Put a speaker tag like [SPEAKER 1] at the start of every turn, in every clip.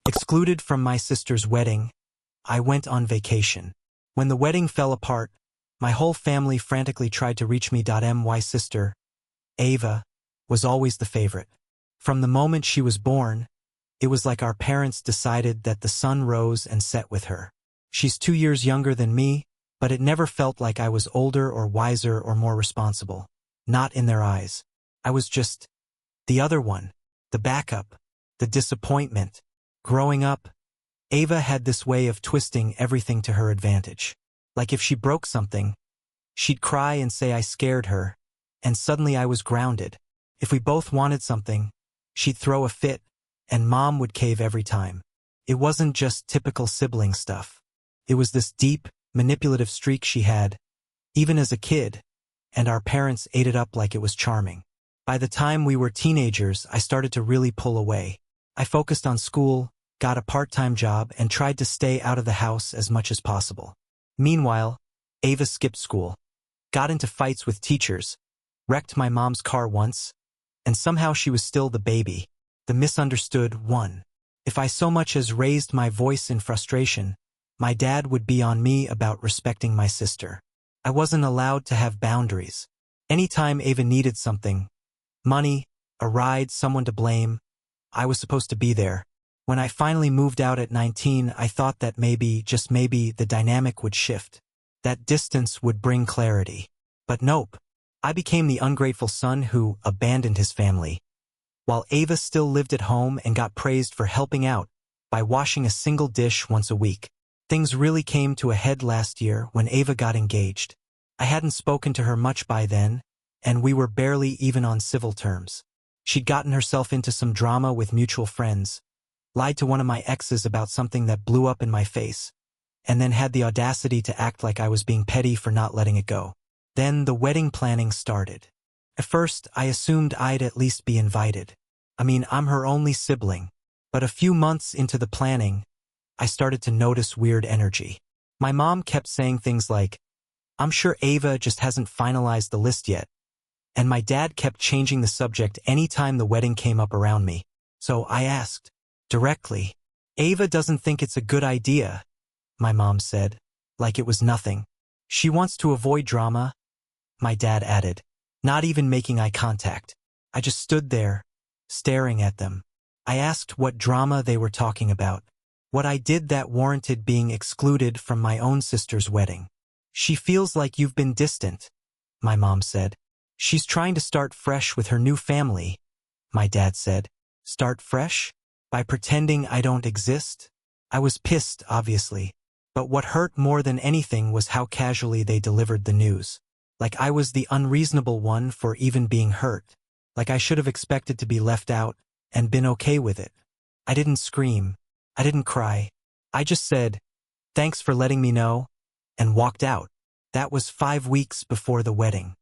[SPEAKER 1] Excluded from my sister's wedding, I went on vacation. When the wedding fell apart, my whole family frantically tried to reach me. My sister, Ava, was always the favorite. From the moment she was born, it was like our parents decided that the sun rose and set with her. She's 2 years younger than me, but it never felt like I was older or wiser or more responsible. Not in their eyes. I was just the other one, the backup, the disappointment. Growing up, Ava had this way of twisting everything to her advantage. Like if she broke something, she'd cry and say I scared her, and suddenly I was grounded. If we both wanted something, she'd throw a fit, and Mom would cave every time. It wasn't just typical sibling stuff. It was this deep, manipulative streak she had, even as a kid, and our parents ate it up like it was charming. By the time we were teenagers, I started to really pull away. I focused on school, got a part-time job, and tried to stay out of the house as much as possible. Meanwhile, Ava skipped school, got into fights with teachers, wrecked my mom's car once, and somehow she was still the baby, the misunderstood one. If I so much as raised my voice in frustration, my dad would be on me about respecting my sister. I wasn't allowed to have boundaries. Anytime Ava needed something, money, a ride, someone to blame, I was supposed to be there. When I finally moved out at 19, I thought that maybe, just maybe, the dynamic would shift. That distance would bring clarity. But nope. I became the ungrateful son who abandoned his family. While Ava still lived at home and got praised for helping out by washing a single dish once a week. Things really came to a head last year when Ava got engaged. I hadn't spoken to her much by then, and we were barely even on civil terms. She'd gotten herself into some drama with mutual friends, lied to one of my exes about something that blew up in my face, and then had the audacity to act like I was being petty for not letting it go. Then the wedding planning started. At first, I assumed I'd at least be invited. I'm her only sibling. But a few months into the planning, I started to notice weird energy. My mom kept saying things like, "I'm sure Ava just hasn't finalized the list yet." And my dad kept changing the subject anytime the wedding came up around me. So I asked, directly, "Ava doesn't think it's a good idea," my mom said, like it was nothing. "She wants to avoid drama," my dad added, not even making eye contact. I just stood there, staring at them. I asked what drama they were talking about. What I did that warranted being excluded from my own sister's wedding. "She feels like you've been distant," my mom said. "She's trying to start fresh with her new family," my dad said. Start fresh? By pretending I don't exist? I was pissed, obviously. But what hurt more than anything was how casually they delivered the news. Like I was the unreasonable one for even being hurt. Like I should have expected to be left out and been okay with it. I didn't scream. I didn't cry. I just said, "Thanks for letting me know," and walked out. That was 5 weeks before the wedding.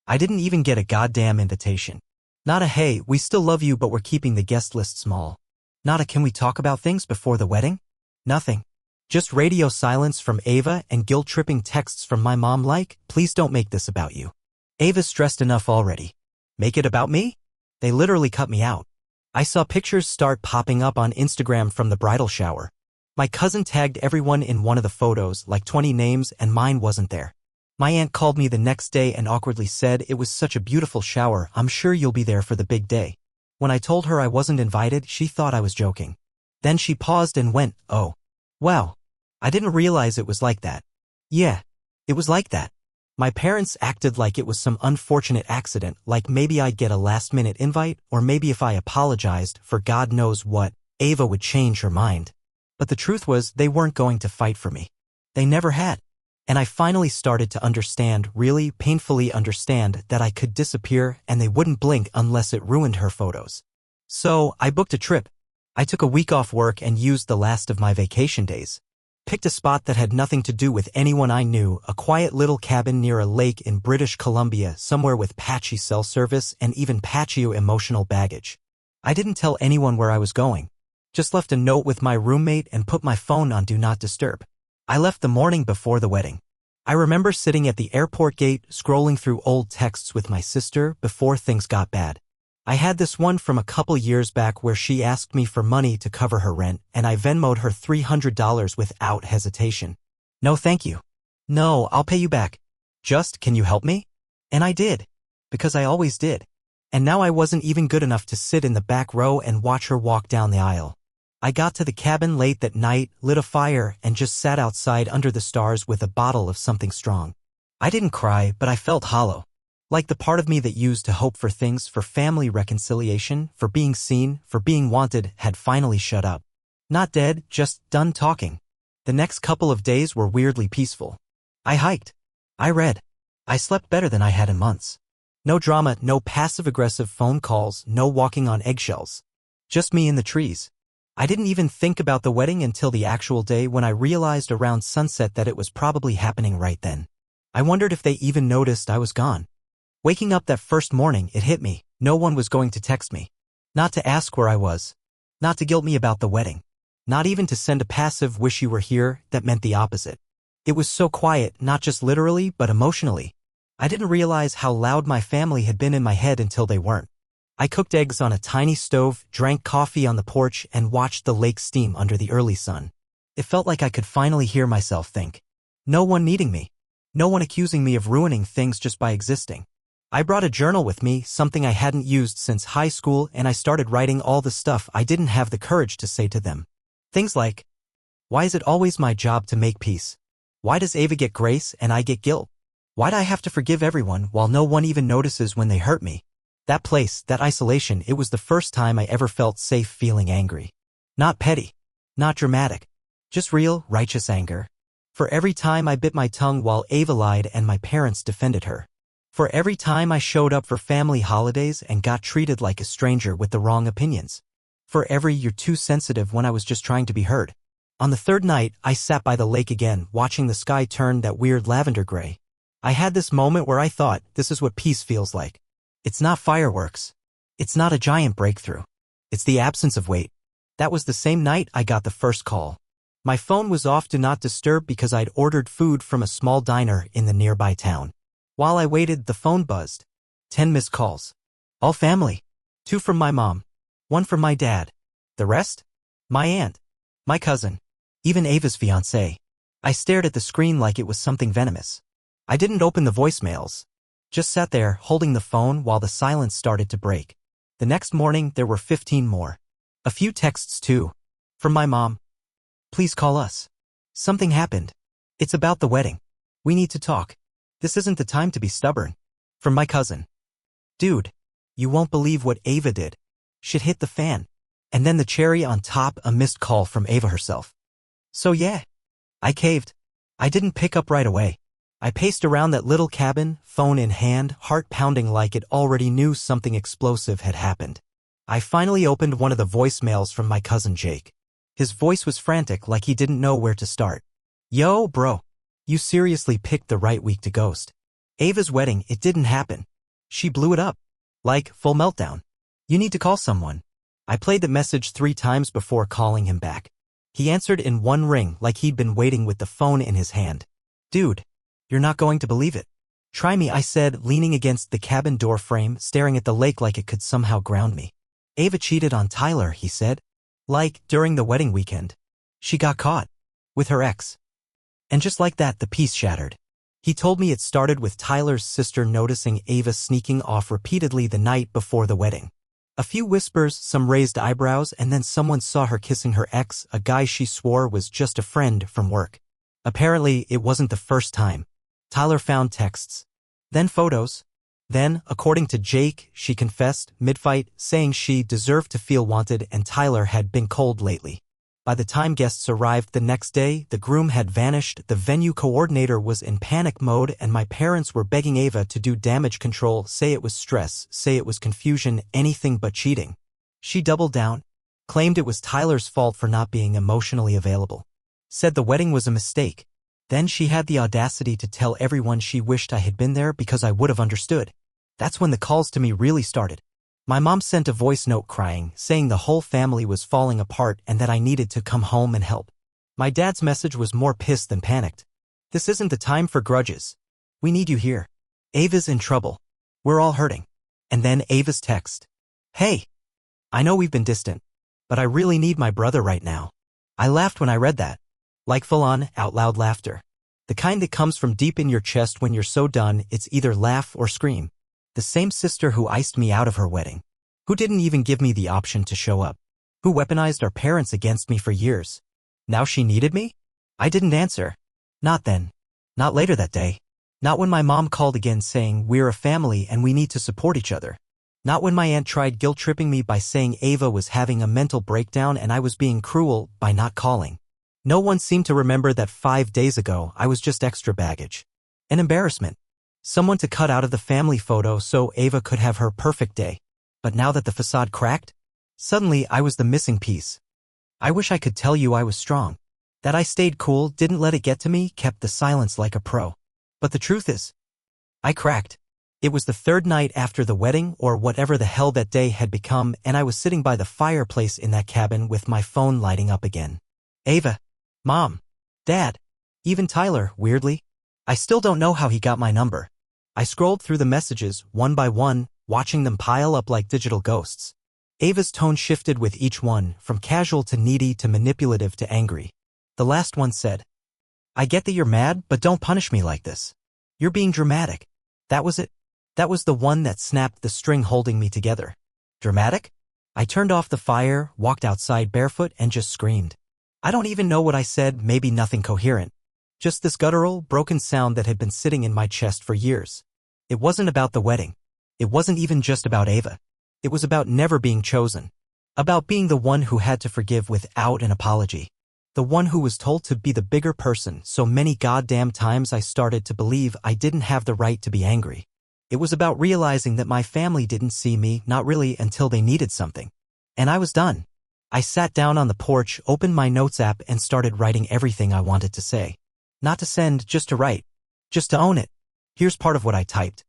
[SPEAKER 1] I didn't even get a goddamn invitation. Not a "Hey, we still love you but we're keeping the guest list small." Not a "Can we talk about things before the wedding?" Nothing. Just radio silence from Ava and guilt-tripping texts from my mom like, "Please don't make this about you. Ava's stressed enough already. Make it about me?" They literally cut me out. I saw pictures start popping up on Instagram from the bridal shower. My cousin tagged everyone in one of the photos, like 20 names, and mine wasn't there. My aunt called me the next day and awkwardly said, "It was such a beautiful shower, I'm sure you'll be there for the big day." When I told her I wasn't invited, she thought I was joking. Then she paused and went, "Oh. Well, I didn't realize it was like that." Yeah, it was like that. My parents acted like it was some unfortunate accident, like maybe I'd get a last-minute invite, or maybe if I apologized for God knows what, Ava would change her mind. But the truth was, they weren't going to fight for me. They never had. And I finally started to understand, really painfully understand, that I could disappear and they wouldn't blink unless it ruined her photos. So, I booked a trip. I took a week off work and used the last of my vacation days. Picked a spot that had nothing to do with anyone I knew, a quiet little cabin near a lake in British Columbia, somewhere with patchy cell service and even patchier emotional baggage. I didn't tell anyone where I was going. Just left a note with my roommate and put my phone on Do Not Disturb. I left the morning before the wedding. I remember sitting at the airport gate, scrolling through old texts with my sister before things got bad. I had this one from a couple years back where she asked me for money to cover her rent and I Venmo'd her $300 without hesitation. No thank you. No, I'll pay you back. Just, can you help me? And I did. Because I always did. And now I wasn't even good enough to sit in the back row and watch her walk down the aisle. I got to the cabin late that night, lit a fire, and just sat outside under the stars with a bottle of something strong. I didn't cry, but I felt hollow. Like the part of me that used to hope for things, for family reconciliation, for being seen, for being wanted, had finally shut up. Not dead, just done talking. The next couple of days were weirdly peaceful. I hiked. I read. I slept better than I had in months. No drama, no passive-aggressive phone calls, no walking on eggshells. Just me in the trees. I didn't even think about the wedding until the actual day when I realized around sunset that it was probably happening right then. I wondered if they even noticed I was gone. Waking up that first morning, it hit me. No one was going to text me. Not to ask where I was. Not to guilt me about the wedding. Not even to send a passive wish you were here that meant the opposite. It was so quiet, not just literally, but emotionally. I didn't realize how loud my family had been in my head until they weren't. I cooked eggs on a tiny stove, drank coffee on the porch, and watched the lake steam under the early sun. It felt like I could finally hear myself think. No one needing me. No one accusing me of ruining things just by existing. I brought a journal with me, something I hadn't used since high school, and I started writing all the stuff I didn't have the courage to say to them. Things like, why is it always my job to make peace? Why does Ava get grace and I get guilt? Why'd I have to forgive everyone while no one even notices when they hurt me? That place, that isolation, it was the first time I ever felt safe feeling angry. Not petty. Not dramatic. Just real, righteous anger. For every time I bit my tongue while Ava lied and my parents defended her. For every time I showed up for family holidays and got treated like a stranger with the wrong opinions. For every you're too sensitive when I was just trying to be heard. On the third night, I sat by the lake again, watching the sky turn that weird lavender gray. I had this moment where I thought, this is what peace feels like. It's not fireworks. It's not a giant breakthrough. It's the absence of weight. That was the same night I got the first call. My phone was off Do Not Disturb because I'd ordered food from a small diner in the nearby town. While I waited, the phone buzzed. 10 missed calls. All family. 2 from my mom. 1 from my dad. The rest? My aunt. My cousin. Even Ava's fiancé. I stared at the screen like it was something venomous. I didn't open the voicemails. Just sat there, holding the phone while the silence started to break. The next morning, there were 15 more. A few texts too. From my mom. Please call us. Something happened. It's about the wedding. We need to talk. This isn't the time to be stubborn. From my cousin. Dude, you won't believe what Ava did. Shit hit the fan. And then the cherry on top, a missed call from Ava herself. So yeah. I caved. I didn't pick up right away. I paced around that little cabin, phone in hand, heart pounding like it already knew something explosive had happened. I finally opened one of the voicemails from my cousin Jake. His voice was frantic like he didn't know where to start. Yo, bro. You seriously picked the right week to ghost. Ava's wedding, it didn't happen. She blew it up. Like, full meltdown. You need to call someone. I played the message 3 times before calling him back. He answered in one ring like he'd been waiting with the phone in his hand. Dude, you're not going to believe it. Try me, I said, leaning against the cabin door frame, staring at the lake like it could somehow ground me. Ava cheated on Tyler, he said. Like, during the wedding weekend. She got caught. With her ex. And just like that, the peace shattered. He told me it started with Tyler's sister noticing Ava sneaking off repeatedly the night before the wedding. A few whispers, some raised eyebrows, and then someone saw her kissing her ex, a guy she swore was just a friend from work. Apparently, it wasn't the first time. Tyler found texts. Then photos. Then, according to Jake, she confessed, mid-fight, saying she deserved to feel wanted and Tyler had been cold lately. By the time guests arrived the next day, the groom had vanished, the venue coordinator was in panic mode, and my parents were begging Ava to do damage control, say it was stress, say it was confusion, anything but cheating. She doubled down, claimed it was Tyler's fault for not being emotionally available. Said the wedding was a mistake. Then she had the audacity to tell everyone she wished I had been there because I would have understood. That's when the calls to me really started. My mom sent a voice note crying, saying the whole family was falling apart and that I needed to come home and help. My dad's message was more pissed than panicked. This isn't the time for grudges. We need you here. Ava's in trouble. We're all hurting. And then Ava's text. Hey, I know we've been distant, but I really need my brother right now. I laughed when I read that. Like full-on, out-loud laughter. The kind that comes from deep in your chest when you're so done it's either laugh or scream. The same sister who iced me out of her wedding. Who didn't even give me the option to show up. Who weaponized our parents against me for years. Now she needed me? I didn't answer. Not then. Not later that day. Not when my mom called again saying we're a family and we need to support each other. Not when my aunt tried guilt-tripping me by saying Ava was having a mental breakdown and I was being cruel by not calling. No one seemed to remember that 5 days ago I was just extra baggage. An embarrassment. Someone to cut out of the family photo so Ava could have her perfect day. But now that the facade cracked, suddenly I was the missing piece. I wish I could tell you I was strong. That I stayed cool, didn't let it get to me, kept the silence like a pro. But the truth is, I cracked. It was the third night after the wedding or whatever the hell that day had become, and I was sitting by the fireplace in that cabin with my phone lighting up again. Ava. Mom. Dad. Even Tyler, weirdly. I still don't know how he got my number. I scrolled through the messages, one by one, watching them pile up like digital ghosts. Ava's tone shifted with each one, from casual to needy to manipulative to angry. The last one said, I get that you're mad, but don't punish me like this. You're being dramatic. That was it. That was the one that snapped the string holding me together. Dramatic? I turned off the fire, walked outside barefoot, and just screamed. I don't even know what I said, maybe nothing coherent. Just this guttural, broken sound that had been sitting in my chest for years. It wasn't about the wedding. It wasn't even just about Ava. It was about never being chosen. About being the one who had to forgive without an apology. The one who was told to be the bigger person so many goddamn times I started to believe I didn't have the right to be angry. It was about realizing that my family didn't see me, not really, until they needed something. And I was done. I sat down on the porch, opened my notes app, and started writing everything I wanted to say. Not to send, just to write. Just to own it. Here's part of what I typed.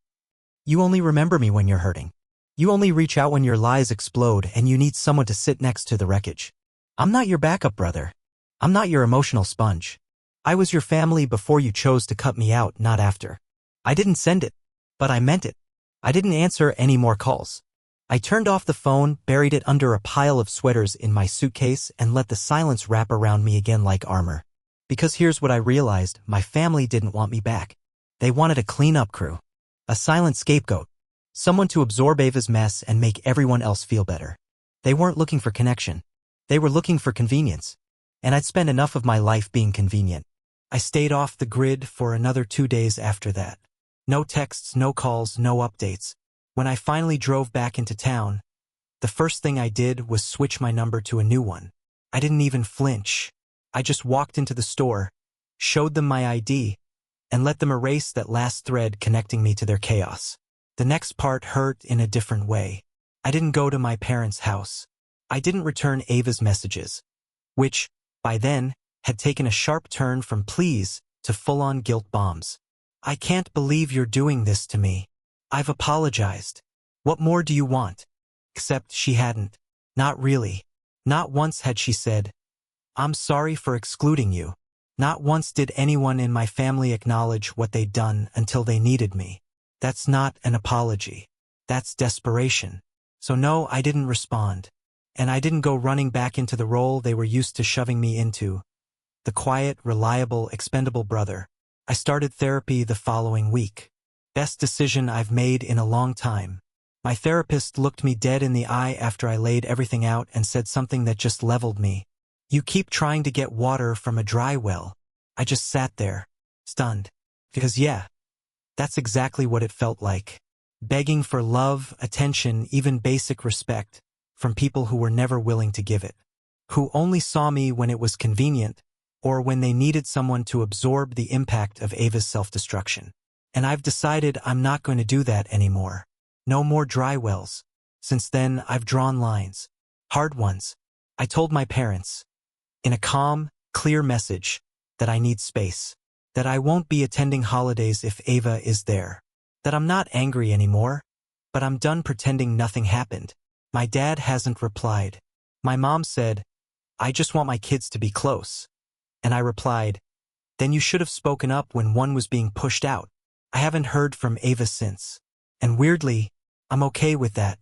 [SPEAKER 1] You only remember me when you're hurting. You only reach out when your lies explode and you need someone to sit next to the wreckage. I'm not your backup brother. I'm not your emotional sponge. I was your family before you chose to cut me out, not after. I didn't send it, but I meant it. I didn't answer any more calls. I turned off the phone, buried it under a pile of sweaters in my suitcase, and let the silence wrap around me again like armor. Because here's what I realized, my family didn't want me back. They wanted a clean-up crew. A silent scapegoat. Someone to absorb Ava's mess and make everyone else feel better. They weren't looking for connection. They were looking for convenience. And I'd spent enough of my life being convenient. I stayed off the grid for another 2 days after that. No texts, no calls, no updates. When I finally drove back into town, the first thing I did was switch my number to a new one. I didn't even flinch. I just walked into the store, showed them my ID, and let them erase that last thread connecting me to their chaos. The next part hurt in a different way. I didn't go to my parents' house. I didn't return Ava's messages, which, by then, had taken a sharp turn from please to full-on guilt bombs. I can't believe you're doing this to me. I've apologized. What more do you want? Except she hadn't. Not really. Not once had she said, I'm sorry for excluding you. Not once did anyone in my family acknowledge what they'd done until they needed me. That's not an apology. That's desperation. So no, I didn't respond. And I didn't go running back into the role they were used to shoving me into. The quiet, reliable, expendable brother. I started therapy the following week. Best decision I've made in a long time. My therapist looked me dead in the eye after I laid everything out and said something that just leveled me. You keep trying to get water from a dry well. I just sat there, stunned. Because yeah, that's exactly what it felt like. Begging for love, attention, even basic respect from people who were never willing to give it. Who only saw me when it was convenient or when they needed someone to absorb the impact of Ava's self-destruction. And I've decided I'm not going to do that anymore. No more dry wells. Since then, I've drawn lines. Hard ones. I told my parents, in a calm, clear message, that I need space. That I won't be attending holidays if Ava is there. That I'm not angry anymore, but I'm done pretending nothing happened. My dad hasn't replied. My mom said, I just want my kids to be close. And I replied, then you should have spoken up when one was being pushed out. I haven't heard from Ava since. And weirdly, I'm okay with that.